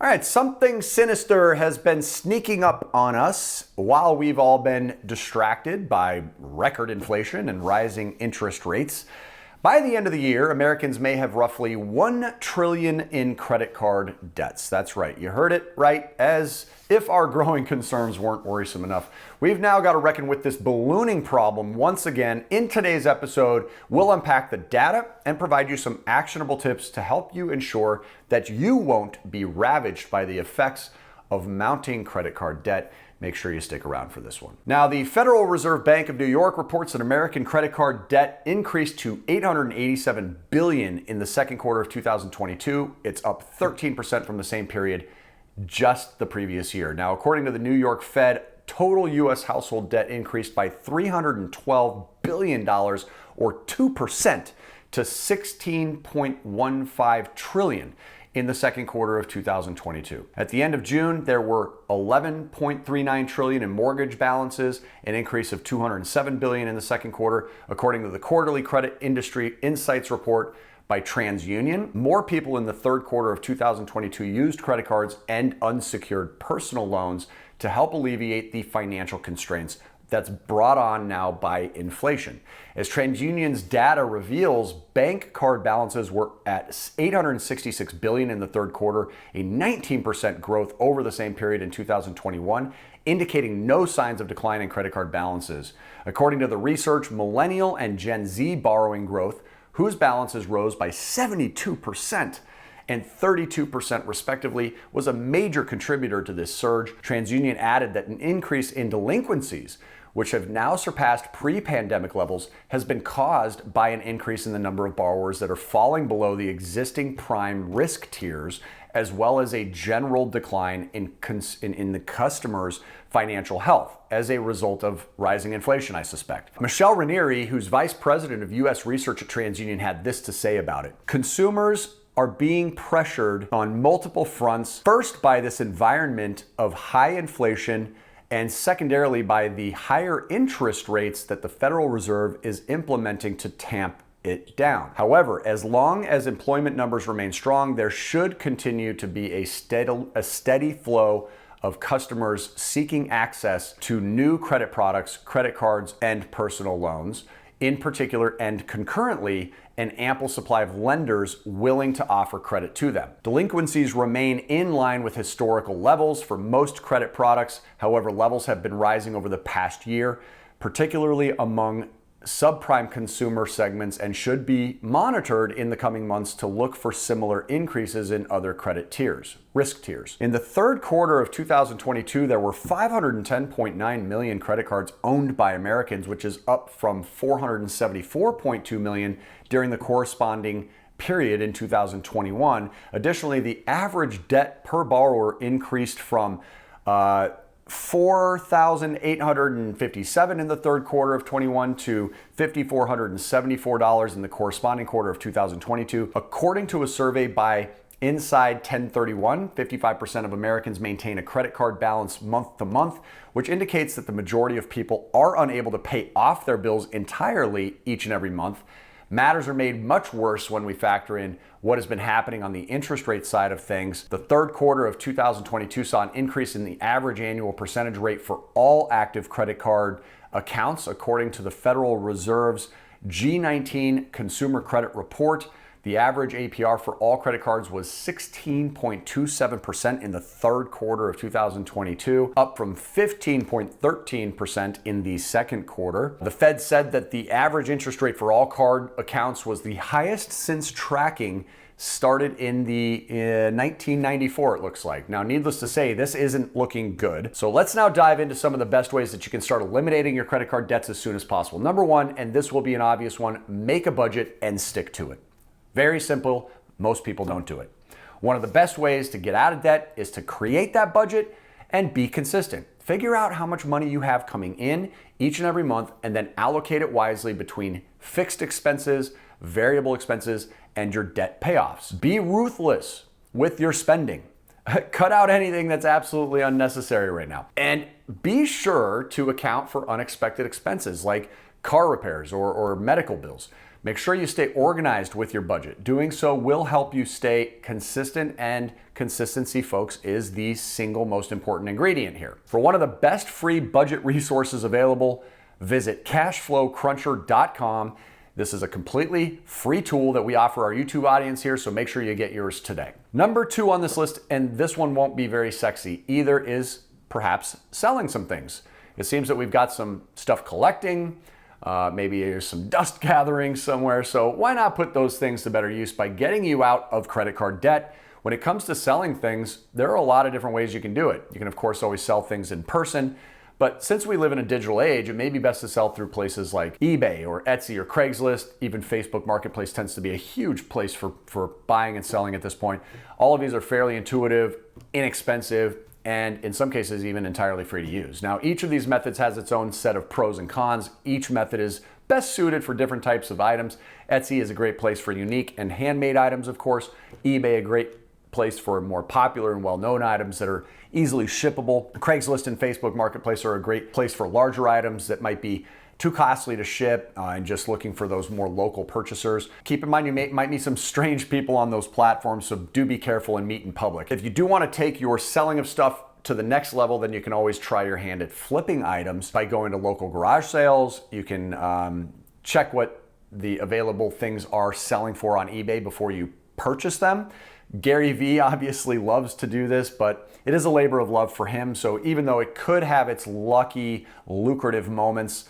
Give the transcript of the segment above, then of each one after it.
All right, something sinister has been sneaking up on us while we've all been distracted by record inflation and rising interest rates. By the end of the year, Americans may have roughly $1 trillion in credit card debts. That's right, you heard it right, as if our growing concerns weren't worrisome enough. We've now got to reckon with this ballooning problem once again. In today's episode, we'll unpack the data and provide you some actionable tips to help you ensure that you won't be ravaged by the effects of mounting credit card debt. Make sure you stick around for this one. Now, the Federal Reserve Bank of New York reports that American credit card debt increased to $887 billion in the second quarter of 2022. It's up 13% from the same period just the previous year. Now, according to the New York Fed, total U.S. household debt increased by $312 billion, or 2%, to $16.15 trillion in the second quarter of 2022. At the end of June, there were $11.39 trillion in mortgage balances, an increase of $207 billion in the second quarter, according to the quarterly credit industry insights report by TransUnion. More people in the third quarter of 2022 used credit cards and unsecured personal loans to help alleviate the financial constraints that's brought on now by inflation. As TransUnion's data reveals, bank card balances were at $866 billion in the third quarter, a 19% growth over the same period in 2021, indicating no signs of decline in credit card balances. According to the research, Millennial and Gen Z borrowing growth, whose balances rose by 72% and 32% respectively, was a major contributor to this surge. TransUnion added that an increase in delinquencies, which have now surpassed pre-pandemic levels, has been caused by an increase in the number of borrowers that are falling below the existing prime risk tiers, as well as a general decline in the customer's financial health as a result of rising inflation, I suspect. Michelle Ranieri, who's vice president of U.S. research at TransUnion, had this to say about it. Consumers are being pressured on multiple fronts, first by this environment of high inflation, and secondarily by the higher interest rates that the Federal Reserve is implementing to tamp it down. However, as long as employment numbers remain strong, there should continue to be a steady flow of customers seeking access to new credit products, credit cards, and personal loans in particular, and concurrently, an ample supply of lenders willing to offer credit to them. Delinquencies remain in line with historical levels for most credit products. However, levels have been rising over the past year, particularly among subprime consumer segments, and should be monitored in the coming months to look for similar increases in other credit tiers, risk tiers. In the third quarter of 2022, there were 510.9 million credit cards owned by Americans, which is up from 474.2 million during the corresponding period in 2021. Additionally, the average debt per borrower increased from $4,857 in the third quarter of 21 to $5,474 in the corresponding quarter of 2022. According to a survey by Inside 1031, 55% of Americans maintain a credit card balance month to month, which indicates that the majority of people are unable to pay off their bills entirely each and every month. Matters are made much worse when we factor in what has been happening on the interest rate side of things. The third quarter of 2022 saw an increase in the average annual percentage rate for all active credit card accounts, according to the Federal Reserve's G19 Consumer Credit Report. The average APR for all credit cards was 16.27% in the third quarter of 2022, up from 15.13% in the second quarter. The Fed said that the average interest rate for all card accounts was the highest since tracking started in 1994, it looks like. Now, needless to say, this isn't looking good. So let's now dive into some of the best ways that you can start eliminating your credit card debts as soon as possible. Number one, and this will be an obvious one, make a budget and stick to it. Very simple. Most people don't do it. One of the best ways to get out of debt is to create that budget and be consistent. Figure out how much money you have coming in each and every month, and then allocate it wisely between fixed expenses, variable expenses, and your debt payoffs. Be ruthless with your spending. Cut out anything that's absolutely unnecessary right now. And be sure to account for unexpected expenses like car repairs or medical bills. Make sure you stay organized with your budget. Doing so will help you stay consistent, and consistency, folks, is the single most important ingredient here. For one of the best free budget resources available, visit cashflowcruncher.com. This is a completely free tool that we offer our YouTube audience here, so make sure you get yours today. Number 2 on this list, and this one won't be very sexy either, is perhaps selling some things. It seems that we've got some stuff collecting, maybe there's some dust gathering somewhere, so why not put those things to better use by getting you out of credit card debt? When it comes to selling things, there are a lot of different ways you can do it. You can, of course, always sell things in person, but since we live in a digital age, it may be best to sell through places like eBay or Etsy or Craigslist. Even Facebook Marketplace tends to be a huge place for buying and selling at this point. All of these are fairly intuitive, inexpensive, and in some cases even entirely free to use. Now, each of these methods has its own set of pros and cons. Each method is best suited for different types of items. Etsy is a great place for unique and handmade items, of course. eBay, a great place for more popular and well-known items that are easily shippable. Craigslist and Facebook Marketplace are a great place for larger items that might be too costly to ship and just looking for those more local purchasers. Keep in mind you might meet some strange people on those platforms, so do be careful and meet in public. If you do want to take your selling of stuff to the next level, then you can always try your hand at flipping items by going to local garage sales. You can check what the available things are selling for on eBay before you purchase them. Gary Vee obviously loves to do this, but it is a labor of love for him. So even though it could have its lucky, lucrative moments,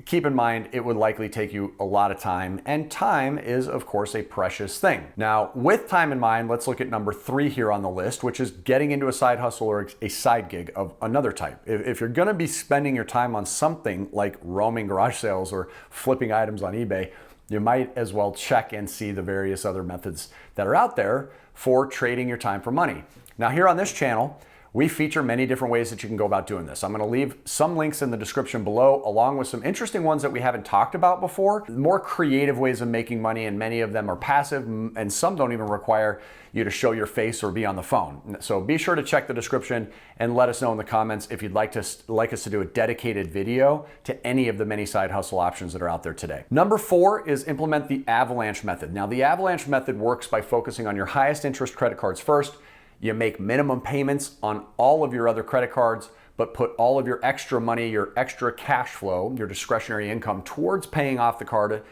keep in mind it would likely take you a lot of time, and time is, of course, a precious thing. Now, with time in mind, let's look at number 3 here on the list, which is getting into a side hustle or a side gig of another type. If you're gonna be spending your time on something like roaming garage sales or flipping items on eBay, you might as well check and see the various other methods that are out there for trading your time for money. Now, here on this channel, we feature many different ways that you can go about doing this. I'm going to leave some links in the description below, along with some interesting ones that we haven't talked about before. More creative ways of making money, and many of them are passive, and some don't even require you to show your face or be on the phone. So be sure to check the description and let us know in the comments if you'd like us to do a dedicated video to any of the many side hustle options that are out there today. Number 4 is implement the avalanche method. Now, the avalanche method works by focusing on your highest interest credit cards first. You make minimum payments on all of your other credit cards, but put all of your extra money, your extra cash flow, your discretionary income towards paying off the card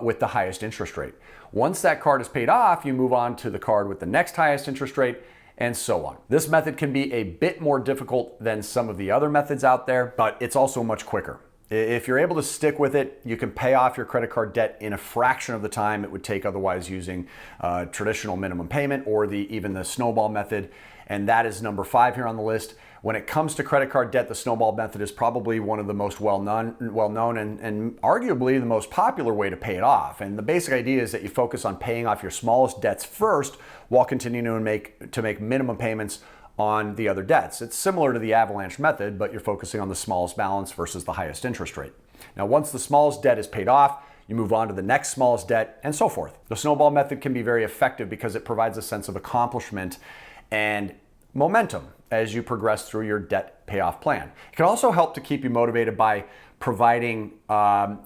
with the highest interest rate. Once that card is paid off, you move on to the card with the next highest interest rate, and so on. This method can be a bit more difficult than some of the other methods out there, but it's also much quicker. If you're able to stick with it, you can pay off your credit card debt in a fraction of the time it would take otherwise using traditional minimum payment or even the snowball method. And that is number 5 here on the list. When it comes to credit card debt, the snowball method is probably one of the most well-known and arguably the most popular way to pay it off. And the basic idea is that you focus on paying off your smallest debts first while continuing to make minimum payments on the other debts. It's similar to the avalanche method, but you're focusing on the smallest balance versus the highest interest rate. Now, once the smallest debt is paid off, you move on to the next smallest debt, and so forth. The snowball method can be very effective because it provides a sense of accomplishment and momentum as you progress through your debt payoff plan. It can also help to keep you motivated by providing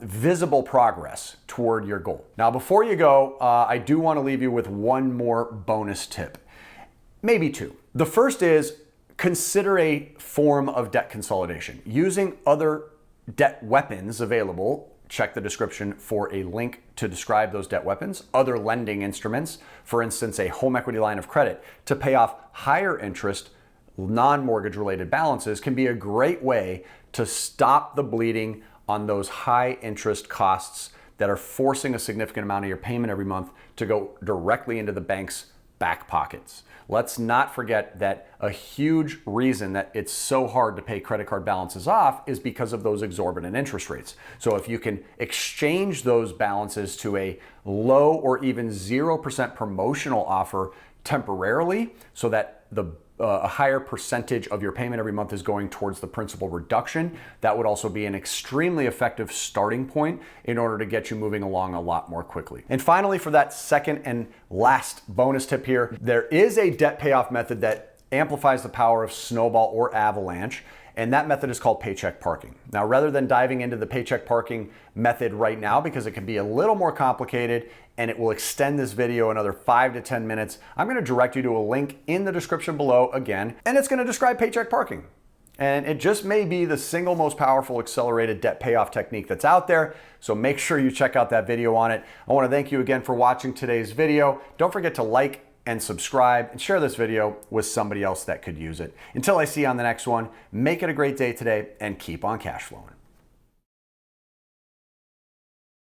visible progress toward your goal. Now, before you go, I do want to leave you with one more bonus tip, maybe 2. The first is consider a form of debt consolidation. Using other debt weapons available, check the description for a link to describe those debt weapons, other lending instruments, for instance, a home equity line of credit, to pay off higher interest, non-mortgage related balances can be a great way to stop the bleeding on those high interest costs that are forcing a significant amount of your payment every month to go directly into the bank's back pockets. Let's not forget that a huge reason that it's so hard to pay credit card balances off is because of those exorbitant interest rates. So if you can exchange those balances to a low or even 0% promotional offer temporarily, so that a higher percentage of your payment every month is going towards the principal reduction, that would also be an extremely effective starting point in order to get you moving along a lot more quickly. And finally, for that second and last bonus tip here, there is a debt payoff method that amplifies the power of snowball or avalanche, and that method is called paycheck parking. Now, rather than diving into the paycheck parking method right now, because it can be a little more complicated and it will extend this video another 5 to 10 minutes, I'm gonna direct you to a link in the description below again, and it's gonna describe paycheck parking. And it just may be the single most powerful accelerated debt payoff technique that's out there, so make sure you check out that video on it. I wanna thank you again for watching today's video. Don't forget to like and subscribe and share this video with somebody else that could use it. Until I see you on the next one, make it a great day today and keep on cash flowing.